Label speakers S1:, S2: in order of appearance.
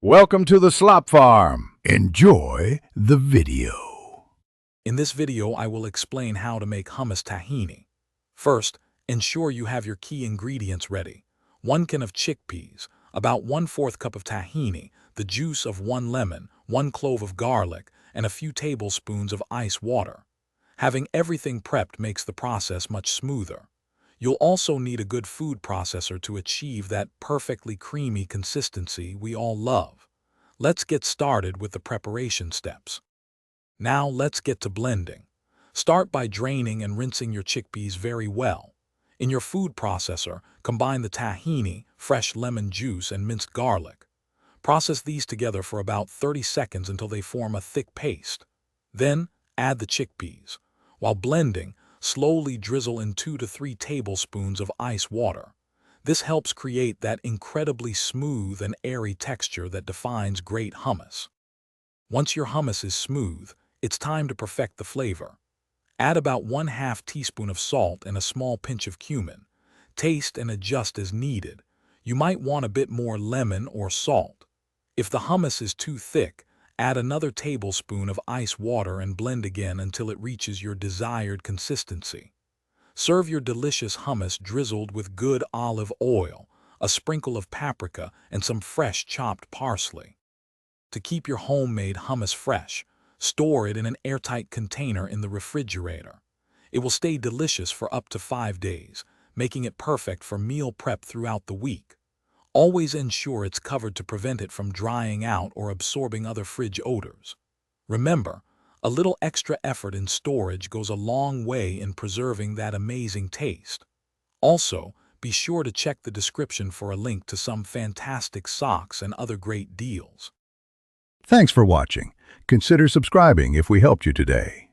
S1: Welcome to the Slop Farm. Enjoy the video.
S2: In this video, I will explain how to make hummus tahini. First, ensure you have your key ingredients ready. 1 can of chickpeas, about 1/4 cup of tahini, the juice of 1 lemon, 1 clove of garlic, and a few tablespoons of ice water. Having everything prepped makes the process much smoother. You'll also need a good food processor to achieve that perfectly creamy consistency we all love. Let's get started with the preparation steps. Now let's get to blending. Start by draining and rinsing your chickpeas very well. In your food processor, combine the tahini, fresh lemon juice, and minced garlic. Process these together for about 30 seconds until they form a thick paste. Then, add the chickpeas. While blending, slowly drizzle in 2 to 3 tablespoons of ice water. This helps create that incredibly smooth and airy texture that defines great hummus. Once your hummus is smooth, it's time to perfect the flavor. Add about 1/2 teaspoon of salt and a small pinch of cumin. Taste and adjust as needed. You might want a bit more lemon or salt. If the hummus is too thick, add another tablespoon of ice water and blend again until it reaches your desired consistency. Serve your delicious hummus drizzled with good olive oil, a sprinkle of paprika, and some fresh chopped parsley. To keep your homemade hummus fresh, store it in an airtight container in the refrigerator. It will stay delicious for up to 5 days, making it perfect for meal prep throughout the week. Always ensure it's covered to prevent it from drying out or absorbing other fridge odors. Remember, a little extra effort in storage goes a long way in preserving that amazing taste. Also, be sure to check the description for a link to some fantastic socks and other great deals.
S1: Thanks for watching. Consider subscribing if we helped you today.